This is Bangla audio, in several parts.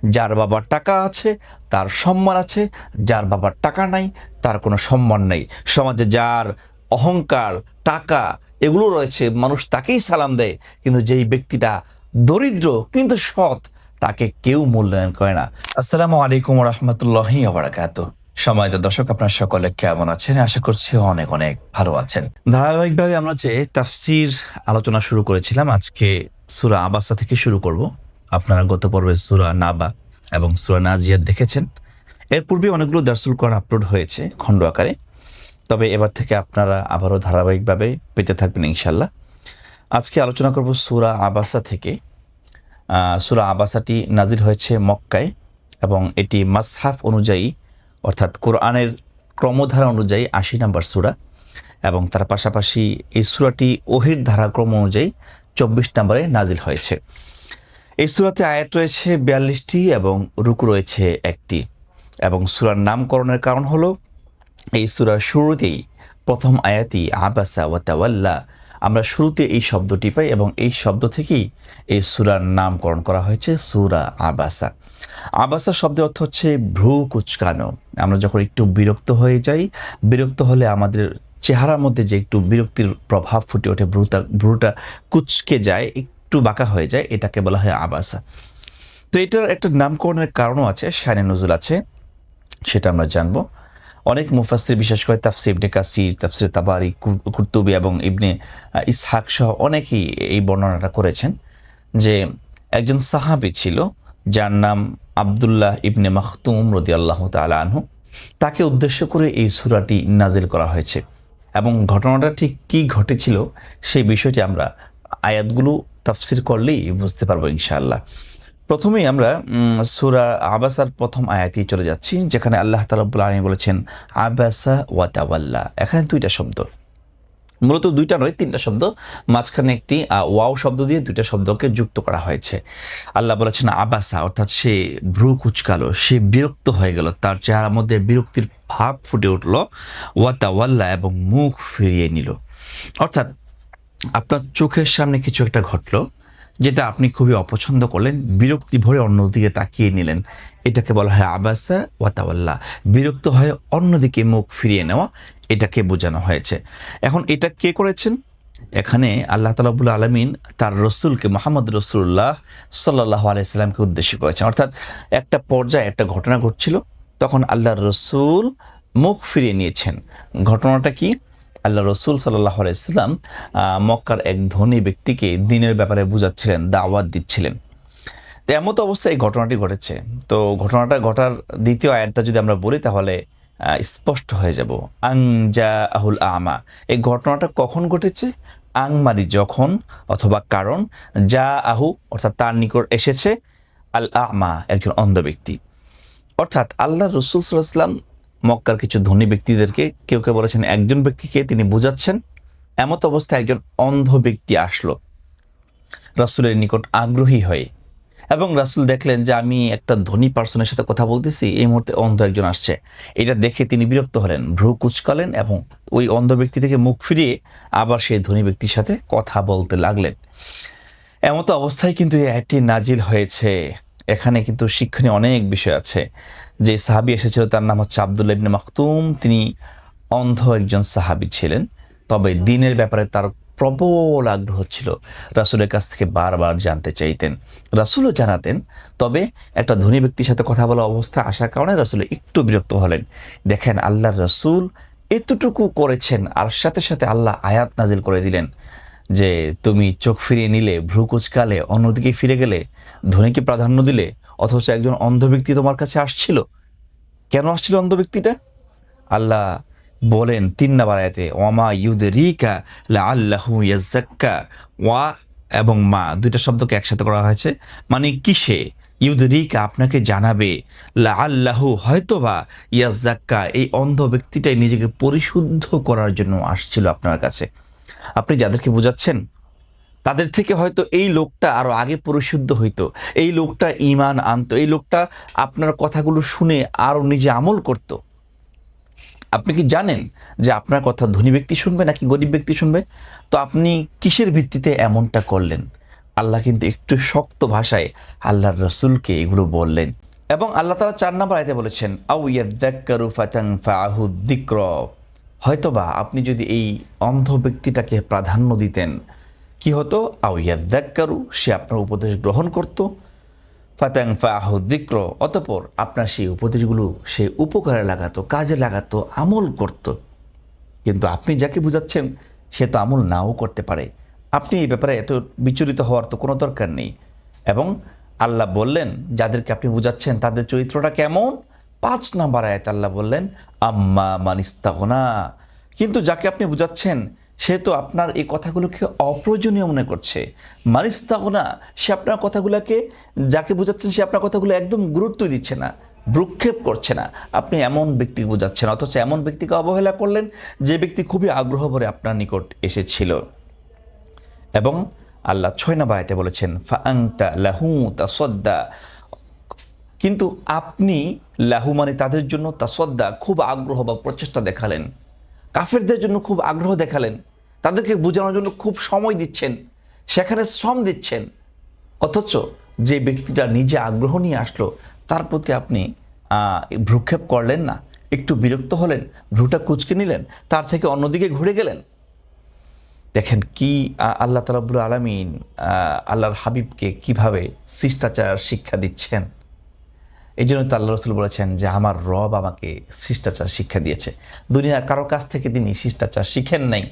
যার বাবার টাকা আছে তার সম্মান আছে, যার বাবার টাকা নাই তার কোনো সম্মান নেই। সমাজে যার অহংকার, টাকা এগুলো রয়েছে, মানুষ তাকেই সালাম দেয়, কিন্তু যেই ব্যক্তিটা দরিদ্র কিন্তু সৎ, তাকে কেউ মূল্যায়ন করে না। আসসালামু আলাইকুম রহমতুল্লাহি ওবারাকাতুহ। সম্মানিত দর্শক, আপনার সকলে কেমন আছেন? আশা করছি অনেক অনেক ভালো আছেন। ধারাবাহিকভাবে আমরা যে তাফসির আলোচনা শুরু করেছিলাম, আজকে সূরা আবাসা থেকে শুরু করব। আপনারা গত পর্বে সূরা নাবা এবং সূরা নাজিয়াত দেখেছেন। এর পূর্বে অনেকগুলো দারসুল কোরআন আপলোড হয়েছে খণ্ড আকারে, তবে এবার থেকে আপনারা আবারও ধারাবাহিকভাবে পেতে থাকবেন ইনশাল্লাহ। আজকে আলোচনা করব সূরা আবাসা থেকে। সূরা আবাসাটি নাজিল হয়েছে মক্কায় এবং এটি মাসহাফ অনুযায়ী, অর্থাৎ কোরআনের ক্রমধারা অনুযায়ী ৮০ নম্বর সূরা, এবং তার পাশাপাশি এই সূরাটি ওহির ধারাক্রম অনুযায়ী ২৪ নম্বরে নাজিল হয়েছে। এই সূরাতে আয়াত রয়েছে ৪২টি এবং রুকু রয়েছে ১টি, এবং সূরার নামকরণের কারণ হলো এই সূরার শুরুতেই প্রথম আয়াতই আবাসা ওয়া তাওয়াল্লা, আমরা শুরুতে এই শব্দটি পাই এবং এই শব্দ থেকেই এই সূরার নামকরণ করা হয়েছে সূরা আবাসা। আবাসা শব্দের অর্থ হচ্ছে ভ্রু কুচকানো। আমরা যখন একটু বিরক্ত হয়ে যাই, বিরক্ত হলে আমাদের চেহারার মধ্যে যে একটু বিরক্তির প্রভাব ফুটে ওঠে, ভ্রুটা কুচকে যায়, একটু বাঁকা হয়ে যায়, এটাকে বলা হয় আবাসা। তো এটার একটা নামকরণের কারণও আছে, শানে নজুল আছে, সেটা আমরা জানবো। অনেক মুফাসসির, বিশেষ করে তাফসির ইবনে কাসির, তাফসির তাবারি, কুরতুবী এবং ইবনে ইসহাক সহ অনেকেই এই বর্ণনাটা করেছেন যে একজন সাহাবী ছিল যার নাম আবদুল্লাহ ইবনে মাখতুম রাদিয়াল্লাহু তাআলা আনহু। তাকে উদ্দেশ্য করে এই সূরাটি নাজিল করা হয়েছে, এবং ঘটনাটা ঠিক কী ঘটেছিল সেই বিষয়টি আমরা আয়াতগুলো তাফসির করলেই বুঝতে পারবো ইনশাআল্লাহ। প্রথমেই আমরা সূরা আবাসার প্রথম আয়াতেই চলে যাচ্ছি, যেখানে আল্লাহ তাআলা রাব্বুল আলামিন বলেছেন আবাসা ওয়া তাওয়াল্লা। এখানে দুইটা শব্দ, মূলত দুইটা নয়, তিনটা শব্দ, মাঝখানে একটি ওয়াও শব্দ দিয়ে দুইটা শব্দকে যুক্ত করা হয়েছে। আল্লাহ বলেছেন আবাসা, অর্থাৎ সে ভ্রু কুচকালো, সে বিরক্ত হয়ে গেল, তার চেহারার মধ্যে বিরক্তির ভাব ফুটে উঠল। ওয়া তাওয়াল্লা, এবং মুখ ফিরিয়ে নিল। অর্থাৎ আপনার চোখের সামনে কিছু একটা ঘটলো যেটা আপনি খুবই অপছন্দ করলেন, বিরক্তি ভরে অন্যদিকে তাকিয়ে নিলেন, এটাকে বলা হয় আবাসা ওয়া তাওয়াল্লা। বিরক্ত হয়ে অন্যদিকে মুখ ফিরিয়ে নেওয়া, এটাকে বোঝানো হয়েছে। এখন এটা কে করেছেন? এখানে আল্লাহ তাআলা রাব্বুল আলামিন তার রসুলকে, মুহাম্মদ রাসূলুল্লাহ সাল্লাল্লাহু আলাইহি সাল্লামকে উদ্দেশ্য করেছেন। অর্থাৎ একটা পর্যায়ে একটা ঘটনা ঘটছিল, তখন আল্লাহর রসুল মুখ ফিরিয়ে নিয়েছেন। ঘটনাটা কি? আল্লাহ রসুল সাল্লাল্লাহু আলাইহি সাল্লাম মক্কার এক ধনী ব্যক্তিকে দিনের ব্যাপারে বুঝাচ্ছিলেন, দাওয়াত দিচ্ছিলেন। তো এমতো অবস্থায় এই ঘটনাটি ঘটেছে। তো ঘটনাটা ঘটার দ্বিতীয় আয়াতটা যদি আমরা বলি তাহলে স্পষ্ট হয়ে যাব। আং জা আহুল আমা, এই ঘটনাটা কখন ঘটেছে? আং মানে যখন, অথবা কারণ, যা আহু অর্থাৎ তার নিকট এসেছে, আল আমা একজন অন্ধ ব্যক্তি। অর্থাৎ আল্লাহ রসুল সাল্লাল্লাহু আলাইহি ওয়াসাল্লাম মক্কার কিছু ধনী ব্যক্তিদেরকে, কেউ কেউ বলেছেন একজন ব্যক্তিকে তিনি বোঝাচ্ছেন, এমত অবস্থায় একজন অন্ধ ব্যক্তি আসলো রাসূলের নিকট আগ্রহী হয়ে, এবং রাসূল দেখলেন যে আমি একটা ধনী পার্সনের সাথে কথা বলতেছি, এই মুহূর্তে অন্ধ একজন আসছে। এটা দেখে তিনি বিরক্ত হলেন, ভ্রু কুঁচকালেন এবং ওই অন্ধ ব্যক্তি থেকে মুখ ফিরিয়ে আবার সেই ধনী ব্যক্তির সাথে কথা বলতে লাগলেন। এমতো অবস্থায় কিন্তু এই আয়াতটি নাজিল হয়েছে। এখানে কিন্তু শিক্ষণীয় অনেক বিষয় আছে। যে সাহাবী এসেছিল তার নাম হচ্ছে আবদুল্লাহ ইবনে মাখতুম। তিনি অন্ধ একজন সাহাবী ছিলেন, তবে দ্বীনের ব্যাপারে তার প্রবল আগ্রহ ছিল, রাসূলের কাছ থেকে বারবার জানতে চাইতেন, রাসূলও জানাতেন। তবে একটা ধনী ব্যক্তির সাথে কথা বলা অবস্থায় আসার কারণে রাসূল একটু বিরক্ত হলেন। দেখেন আল্লাহর রাসূল এতটুকু করেছেন, আর সাথে সাথে আল্লাহ আয়াত নাজিল করে দিলেন যে তুমি চোখ ফিরিয়ে নিলে, ভ্রু কুঁচকালে, অন্যদিকে ফিরে গেলে, ধনীকে প্রাধান্য দিলে, অথচ একজন অন্ধ ব্যক্তি তোমার কাছে আসছিল। কেন আসছিল অন্ধ ব্যক্তিটা? আল্লাহ বলেন ৩ নম্বর আয়াতে, ওয়ামা ইউদরিকা লাআল্লাহু ইয়াযাক্কা। ওয়া এবং মা দুইটা শব্দকে একসাথে করা হয়েছে, মানে কিসে? ইউদরিকা আপনাকে জানাবে, লাআল্লাহু হয়তোবা, ইয়াযাক্কা এই অন্ধ ব্যক্তিটাই নিজেকে পরিশুদ্ধ করার জন্য আসছিল আপনার কাছে। আপনি যাদেরকে বোঝাচ্ছেন তাদের থেকে হয়তো এই লোকটা আরও আগে পরিশুদ্ধ হইতো, এই লোকটা ঈমান আনতো, এই লোকটা আপনার কথাগুলো শুনে আরও নিজে আমল করত। আপনি কি জানেন যে আপনার কথা ধনী ব্যক্তি শুনবে নাকি গরিব ব্যক্তি শুনবে? তো আপনি কিসের ভিত্তিতে এমনটা করলেন? আল্লাহ কিন্তু একটু শক্ত ভাষায় আল্লাহর রসুলকে এগুলো বললেন। এবং আল্লাহ তাআলা 4 নম্বর আয়াতে বলেছেন, আউ ইয়াযাক্কারু ফাতানফাআহু যিকর, হয়তোবা আপনি যদি এই অন্ধ ব্যক্তিটাকে প্রাধান্য দিতেন, কি হতো? আউ ইয়াযাক্কারু, সে আপনার উপদেশ গ্রহণ করত, ফাতানফাআহু যিকর, অতঃপর আপনার সেই উপদেশগুলো সে উপকারে লাগাতো, কাজে লাগাতো, আমল করত। কিন্তু আপনি যাকে বুঝাচ্ছেন সে তো আমল নাও করতে পারে। আপনি এই ব্যাপারে এত বিচলিত হওয়ার তো কোনো দরকার নেই। এবং আল্লাহ বললেন যাদেরকে আপনি বুঝাচ্ছেন তাদের চরিত্রটা কেমন? 5 নম্বর আয়াত আল্লাহ বললেন, আম্মা মানিস্তাগনা, কিন্তু যাকে আপনি বুঝাচ্ছেন সে তো আপনার এই কথাগুলোকে অপ্রয়োজনীয় মনে করছে। মানিস্তাগনা, সে আপনার কথাগুলোকে, যাকে বুঝাচ্ছেন সে আপনার কথাগুলো একদম গুরুত্বই দিচ্ছে না, ভ্রুক্ষেপ করছে না। আপনি এমন ব্যক্তিকে বোঝাচ্ছেন, অথচ এমন ব্যক্তিকে অবহেলা করলেন যে ব্যক্তি খুবই আগ্রহ ভরে আপনার নিকট এসেছিল। এবং আল্লাহ 6 নম্বর আয়াতে বলেছেন, ফাআনতা লাহু তাসাদ্দা, কিন্তু আপনি লাহু মানে তাদের জন্য, তাসাদ্দা খুব আগ্রহ বা প্রচেষ্টা দেখালেন, কাফেরদের জন্য খুব আগ্রহ দেখালেন, তাদেরকে বোঝানোর জন্য খুব সময় দিচ্ছেন, সেখানে শ্রম দিচ্ছেন। অথচ যে ব্যক্তিটা নিজে আগ্রহ নিয়ে আসলো তার প্রতি আপনি ভ্রুক্ষেপ করলেন না, একটু বিরক্ত হলেন, ভ্রুটা কুঁচকে নিলেন, তার থেকে অন্যদিকে ঘুরে গেলেন। দেখেন কি আল্লাহ তাআলা রব্বুল আলামিন আল্লাহর হাবিবকে কিভাবে শিষ্টাচার শিক্ষা দিচ্ছেন। এই জন্য তো আল্লাহ রসুল বলেছেন যে আমার রব আমাকে শিষ্টাচার শিক্ষা দিয়েছে। দুনিয়ার কারো কাছ থেকে তিনি শিষ্টাচার শিখেন নাই,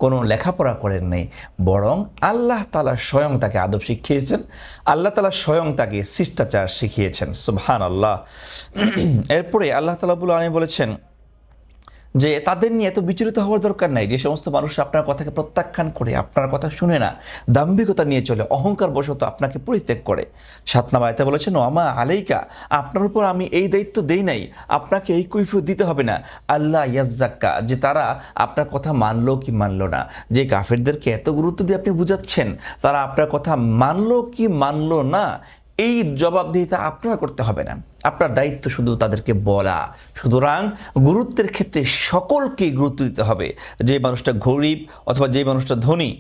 কোনো লেখাপড়া করেন নাই, বরং আল্লাহ তাআলা স্বয়ং তাকে আদব শিখিয়েছেন, আল্লাহ তাআলা স্বয়ং তাকে শিষ্টাচার শিখিয়েছেন। সুবহানাল্লাহ। এরপরে আল্লাহ তাআলা রব্বুল আলামিন বলেছেন যে তাদের নিয়ে এত বিচলিত হওয়ার দরকার নাই। যে সমস্ত মানুষ আপনার কথাকে প্রত্যাখ্যান করে, আপনার কথা শুনে না, দাম্ভিকতা নিয়ে চলে, অহংকার বশত আপনাকে পরিত্যাগ করে, 7 নম্বর আয়াতে বলেছেন, ওয়ামা আলাইকা, আপনার উপর আমি এই দায়িত্ব দেই নাই, আপনাকে এই কৈফিয়ত দিতে হবে না, আল্লাহ ইয়াজ্জাক্কা, যে তারা আপনার কথা মানলো কি মানলো না। যে কাফেরদেরকে এত গুরুত্ব দিয়ে আপনি বুঝাচ্ছেন, তারা আপনার কথা মানলো কি মানলো না, এই জবাবদিহিতা আপনার করতে হবে না, আপনার দায়িত্ব শুধু তাদেরকে বলা। সুতরাং গুরুত্বের ক্ষেত্রে সকলকেই গুরুত্ব দিতে হবে। যে মানুষটা গরিব অথবা যে মানুষটা ধনী,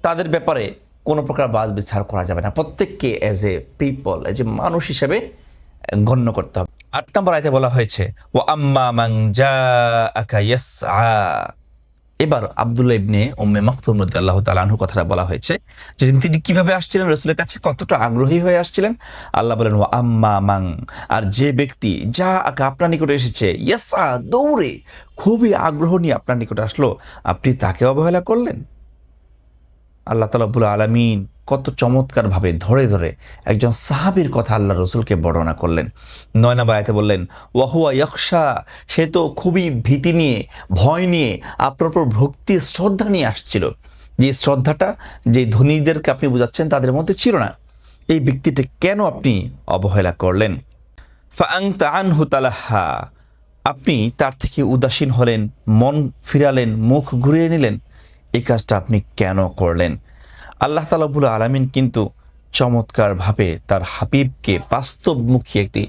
তাদের ব্যাপারে কোনো প্রকার বাছ বিচার করা যাবে না, প্রত্যেককে as a people, as a মানুষ হিসেবে গণ্য করতে হবে। 8 নম্বর আয়াতে বলা হয়েছে, ওয়া আম্মা মান জাআকা ইয়াসআ, এবার আব্দুল্লাহ ইবনে উম্মে মাকতুম রাদিয়াল্লাহু তাআলা আনহু কথাটা বলা হয়েছে যে তিনি কিভাবে আসছিলেন, রাসূলের কাছে কতটা আগ্রহী হয়ে আসছিলেন। আল্লাহ বলেন, ওয়া আম্মা মান, আর যে ব্যক্তি যা আপনার নিকটে এসেছে, ইয়াসা, দৌড়ে খুবই আগ্রহ নিয়ে আপনার নিকটে আসলো, আপনি তাকে অবহেলা করলেন। আল্লাহ তাআলা রব্বুল আলামিন কত চমৎকারভাবে ধরে ধরে একজন সাহাবীর কথা আল্লাহ রসুলকে বর্ণনা করলেন। 9 নম্বর আয়াতে বললেন, ওয়াহুয়া ইয়াখশা, সে তো খুবই ভীতি নিয়ে, ভয় নিয়ে, আপনার উপর ভক্তি শ্রদ্ধা নিয়ে আসছিল, যে শ্রদ্ধাটা যে ধনীদেরকে আপনি বোঝাচ্ছেন তাদের মধ্যে ছিল না। এই ব্যক্তিটা কেন আপনি অবহেলা করলেন? ফাআনতা আনহু তালাহা, আপনি তার থেকে উদাসীন হলেন, মন ফিরালেন, মুখ ঘুরিয়ে নিলেন, এই কাজটা আপনি কেন করলেন? আল্লাহ তাআলা রব্বুল আলামিন কিন্তু চমৎকারভাবে তার হাবিবকে বাস্তবমুখী একটি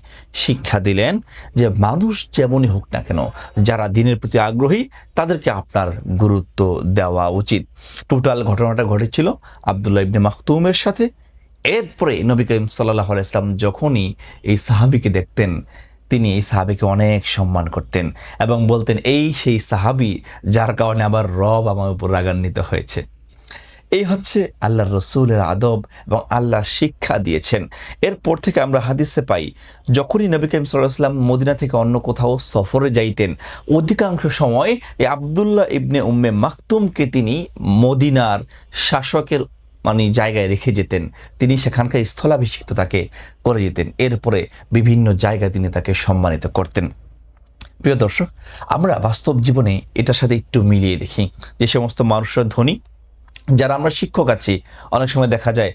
শিক্ষা দিলেন যে মানুষ যেমনই হোক না কেন, যারা দিনের প্রতি আগ্রহী তাদেরকে আপনার গুরুত্ব দেওয়া উচিত। টোটাল ঘটনাটা ঘটেছিল আব্দুল্লাহ ইবনে মাকতুমের সাথে। এরপরে নবী করিম সাল্লাল্লাহু আলাইহি ওয়াসাল্লাম যখনই এই সাহাবীকে দেখতেন, তিনি এই সাহাবীকে অনেক সম্মান করতেন এবং বলতেন, এই সেই সাহাবী যার কারণে আবার রব আমার উপর রাগান্বিত হয়েছে। এই হচ্ছে আল্লাহর রসুলের আদব এবং আল্লাহ শিক্ষা দিয়েছেন। এরপর থেকে আমরা হাদিসে পাই, যখনই নবী করিম সাল্লাল্লাহু আলাইহি ওয়াসাল্লাম মদিনা থেকে অন্য কোথাও সফরে যাইতেন, অধিকাংশ সময় এই আব্দুল্লাহ ইবনে উম্মে মাকতুমকে তিনি মদিনার শাসকের জায়গায় রেখে যেতেন। তিনি সেখানকার স্থলাভিষিক্ত তাকে করে যেতেন। এরপরে বিভিন্ন জায়গায় তিনি তাকে সম্মানিত করতেন। প্রিয় দর্শক, আমরা বাস্তব জীবনে এটার সাথে একটু মিলিয়ে দেখি। যে সমস্ত মানুষরা ধনী, যারা আমরা শিক্ষক আছি, অনেক সময় দেখা যায়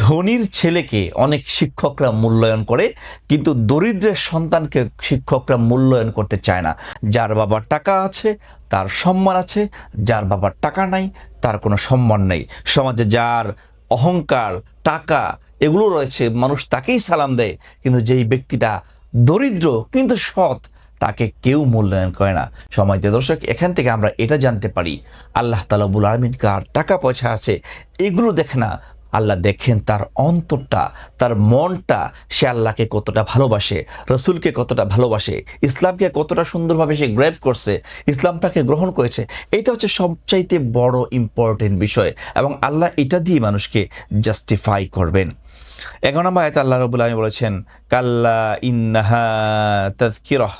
ধনীর ছেলেকে অনেক শিক্ষকরা মূল্যায়ন করে, কিন্তু দরিদ্রের সন্তানকে শিক্ষকরা মূল্যায়ন করতে চায় না। যার বাবার টাকা আছে তার সম্মান আছে, যার বাবার টাকা নাই তার কোনো সম্মান নেই। সমাজে যার অহংকার, টাকা এগুলো রয়েছে, মানুষ তাকেই সালাম দেয়, কিন্তু যেই ব্যক্তিটা দরিদ্র কিন্তু সৎ, তাকে কেউ মূল্যায়ন করে না। সম্মানিত দর্শক, এখান থেকে আমরা এটা জানতে পারি, আল্লাহ তাআলা রব্বুল আলামিন কার টাকা পয়সা আছে এগুলো দেখে না, আল্লাহ দেখেন তার অন্তরটা, তার মনটা, সে আল্লাহকে কতটা ভালোবাসে, রসুলকে কতটা ভালোবাসে, ইসলামকে কতটা সুন্দরভাবে সে গ্র্যাব করছে, ইসলামটাকে গ্রহণ করেছে। এটা হচ্ছে সবচাইতে বড় ইম্পর্টেন্ট বিষয়, এবং আল্লাহ এটা দিয়ে মানুষকে জাস্টিফাই করবেন। 11 নম্বর আয়াতে আল্লাহ রাব্বুল আলামিন বলেছেন, কাল্লা ইন্নাহা তাযকিরাহ,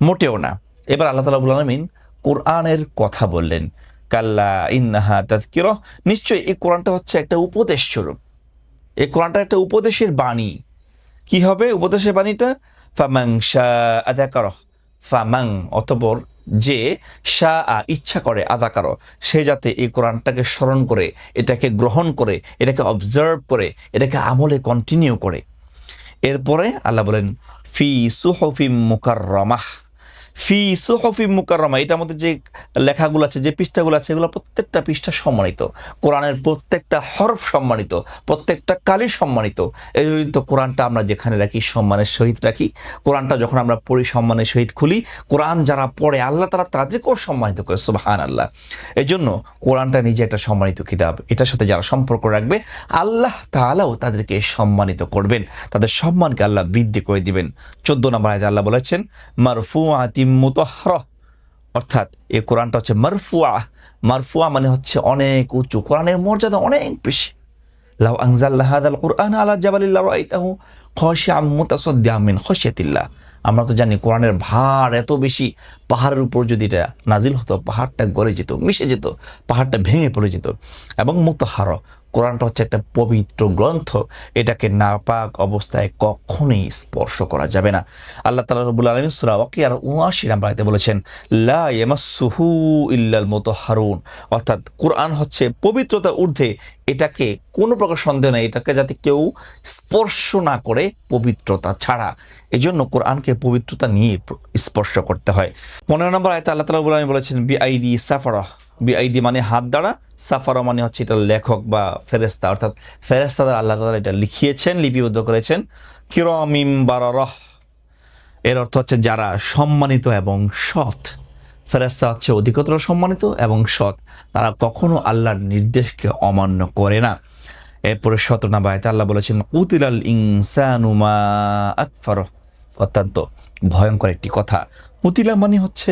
মোটেও না। এবার আল্লাহ তাআলা রাব্বুল আলামিন কোরআনের কথা বললেন, কাল্লা ইন্নাহা তাযকিরাহ, নিশ্চয়ই এই কোরআনটা হচ্ছে একটা উপদেশ স্বরূপ, এই কোরআনটা একটা উপদেশের বাণী। কি হবে উপদেশের বাণীটা? ফামাং শাআ যাকারাহ, ফামাং অতঃপর যে শাআ ইচ্ছা করে, আযাকার সে যাতে এই কোরআনটাকে স্মরণ করে, এটাকে গ্রহণ করে, এটাকে অবজার্ভ করে, এটাকে আমলে কন্টিনিউ করে। এরপরে আল্লাহ বলেন ফি সুহুফিম মুকাররামাহ, ফি সুহুফিম মুকাররামা, এটার মধ্যে যে লেখাগুলো আছে, যে পৃষ্ঠাগুলো আছে, এগুলো প্রত্যেকটা পৃষ্ঠা সম্মানিত, কোরআনের প্রত্যেকটা হরফ সম্মানিত, প্রত্যেকটা কালি সম্মানিত। এই জন্য তো কোরআনটা আমরা যেখানে রাখি সম্মানের সহিত রাখি, কোরআনটা যখন আমরা পড়ি সম্মানের সহিত খুলি, কোরআন যারা পড়ে আল্লাহ তারা তাদেরকেও সম্মানিত করে, সুবহানাল্লাহ। এই জন্য কোরআনটা নিজে একটা সম্মানিত কিতাব, এটার সাথে যারা সম্পর্ক রাখবে আল্লাহ তাআলাও তাদেরকে সম্মানিত করবেন, তাদের সম্মানকে আল্লাহ বৃদ্ধি করে দিবেন। 14 নম্বর আয়াতে আল্লাহ বলেছেন মারফুআতিম মুতাহহারা, অর্থাৎ এই কোরআনটা হচ্ছে মারফুআ। মারফুআ মানে হচ্ছে অনেক উঁচু, কোরআনের মর্যাদা অনেক বেশি। লাউ আনজালনা হাযাল কুরআন আলা জাবালিন লারাআইতাহু খাশিআম মুতাসাদ্দিআম মিন খাশিয়াতিল্লাহ। আমরা তো জানি কোরআনের ভার এত বেশি, পাহাড়ের উপর যদি এটা নাজিল হতো পাহাড়টা গলে যেত, মিশে যেত, পাহাড়টা ভেঙে পড়ে যেত। এবং মুতাহহার, কোরআনটা হচ্ছে একটা পবিত্র গ্রন্থ, এটাকে নাপাক অবস্থায় কখনোই স্পর্শ করা যাবে না। আল্লাহ তাআলা রাব্বুল আলামিন সূরা ওয়াকিয়ার ৭৯ নম্বর আয়াতে বলেছেন লা ইয়ামাসসুহু ইল্লাল মুতাহহারুন, অর্থাৎ কোরআন হচ্ছে পবিত্রতার ঊর্ধ্বে, এটাকে কোনো প্রকার সন্দেহ নেই, এটাকে যাতে কেউ স্পর্শ না করে পবিত্রতা ছাড়া। এজন্য কোরআনকে পবিত্রতা নিয়ে স্পর্শ করতে হয়। 15 নম্বর আয়াতে আল্লাহ তাআলা রাব্বুল আলামিন বলেছেন বিআইদি সাফারাহ, বিআইদি মানে হাত দ্বারা, সাফারা মানে হচ্ছে এটা লেখক বা ফেরেশতা, অর্থাৎ ফেরেশতাদের আল্লাহ তাআলা এটা লিখিয়েছেন, লিপিবদ্ধ করেছেন। কিরামিম বারারাহ, এর অর্থ হচ্ছে যারা সম্মানিত এবং সৎ। ফেরেশতা হচ্ছে অধিকতর সম্মানিত এবং সৎ, তারা কখনো আল্লাহর নির্দেশকে অমান্য করে না। এরপরে 17 নম্বর আয়াতে আল্লাহ বলেছেন কুতিলাল ইনসানু মা আকফারহ, অত্যন্ত ভয়ঙ্কর একটি কথা। কুতিলা মানে হচ্ছে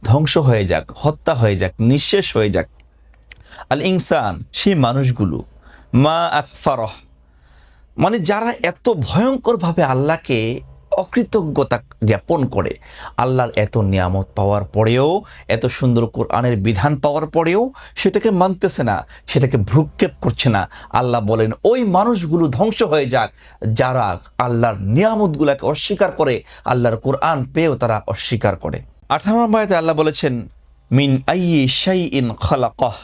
ধ্বংস হয়ে যাক, হত্যা হয়ে যাক, নিঃশেষ হয়ে যাক। আল ইনসান সেই মানুষগুলো, মা আকফারহ মানে যারা এত ভয়ঙ্করভাবে আল্লাহকে অকৃতজ্ঞতা জ্ঞাপন করে, আল্লাহর এত নিয়ামত পাওয়ার পরেও, এত সুন্দর কোরআনের বিধান পাওয়ার পরেও সেটাকে মানতেছে না, সেটাকে ভ্রুক্ষেপ করছে না। আল্লাহ বলেন ওই মানুষগুলো ধ্বংস হয়ে যাক যারা আল্লাহর নিয়ামতগুলোকে অস্বীকার করে, আল্লাহর কোরআন পেয়েও তারা অস্বীকার করে। 18 নম্বর আয়াতে আল্লাহ বলেছেন মিন আইয়ি শাইইন খালাকাহ,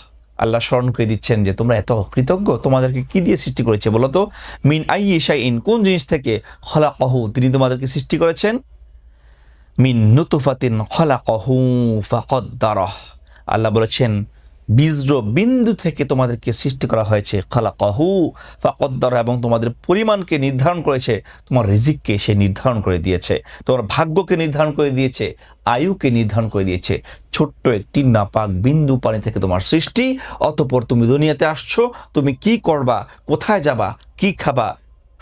আল্লাহ স্মরণ করে দিচ্ছেন যে তোমরা এত কৃতজ্ঞ, তোমাদেরকে কি দিয়ে সৃষ্টি করেছে বলো তো? মিন আইয়ি শাইইন, কোন জিনিস থেকে? খালাকাহু, তিনি তোমাদেরকে সৃষ্টি করেছেন। মিন নুতফাতিন খালাকাহু ফাকদ্দারাহ, আল্লাহ বলেছেন বীজ্র বিন্দু থেকে তোমাদেরকে সৃষ্টি করা হয়েছে। খালাকাহু ফাকদ্দারাহ, এবং তোমাদের পরিমাণকে নির্ধারণ করেছে, তোমার রিজিককে সে নির্ধারণ করে দিয়েছে, তোমার ভাগ্যকে নির্ধারণ করে দিয়েছে, আয়ুকে নির্ধারণ করে দিয়েছে। ছোট্ট একটি নাপাক বিন্দু পানি থেকে তোমার সৃষ্টি, অতঃপর তুমি দুনিয়াতে আসছো, তুমি কি করবা, কোথায় যাবা, কি খাবা,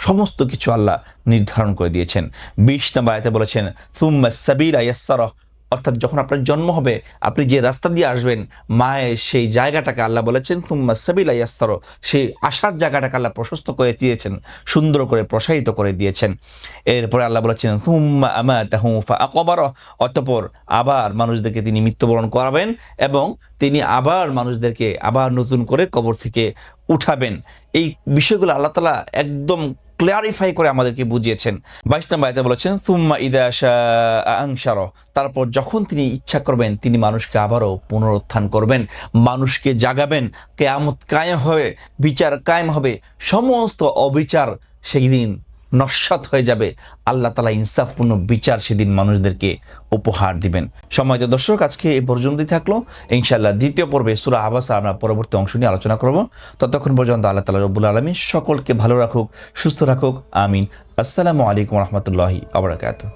সমস্ত কিছু আল্লাহ নির্ধারণ করে দিয়েছেন। 20 নম্বর আয়াতে বলেছেন সুম্মা সাবিলা ইয়াসসারাহ, অর্থাৎ যখন আপনার জন্ম হবে আপনি যে রাস্তা দিয়ে আসবেন, মায়ের সেই জায়গাটাকে আল্লাহ বলেছেন সুম্মা সাবিলা ইয়াসসারাহ, সেই আসার জায়গাটাকে আল্লাহ প্রশস্ত করে দিয়েছেন, সুন্দর করে প্রসারিত করে দিয়েছেন। এরপরে আল্লাহ বলেছেন সুম্মা আমাতাহু ফাআকবারাহ, অতঃপর আবার মানুষদেরকে তিনি মৃত্যুবরণ করাবেন এবং তিনি আবার মানুষদেরকে আবার নতুন করে কবর থেকে উঠাবেন। এই বিষয়গুলো আল্লাহ তাআলা একদম ক্লিয়ারিফাই করে আমাদেরকে বুঝিয়েছেন। 22 নম্বর আয়াতে বলেছেন সুম্মা ইযা শাআ আনশারাহ, তারপর যখন তিনি ইচ্ছা করবেন তিনি মানুষকে আবারও পুনরুত্থান করবেন, মানুষকে জাগাবেন, কিয়ামত কায়েম হবে, বিচার কায়েম হবে, সমস্ত অবিচার সেদিন নস্যাৎ হয়ে যাবে। আল্লাহ তাআলা ইনসাফপূর্ণ বিচার সেদিন মানুষদেরকে উপহার দিবেন। সম্মানিত দর্শক, আজকে এই পর্যন্তই থাকলো। ইনশাআল্লাহ দ্বিতীয় পর্বে সূরা আবাসা আমরা পরবর্তী অংশ নিয়ে আলোচনা করব। ততক্ষণ পর্যন্ত আল্লাহ তাআলা রব্বুল আলামিন সকলকে ভালো রাখুক, সুস্থ রাখুক, আমিন। আসসালামু আলাইকুম ওয়া রাহমাতুল্লাহি ওয়া বারাকাতুহু।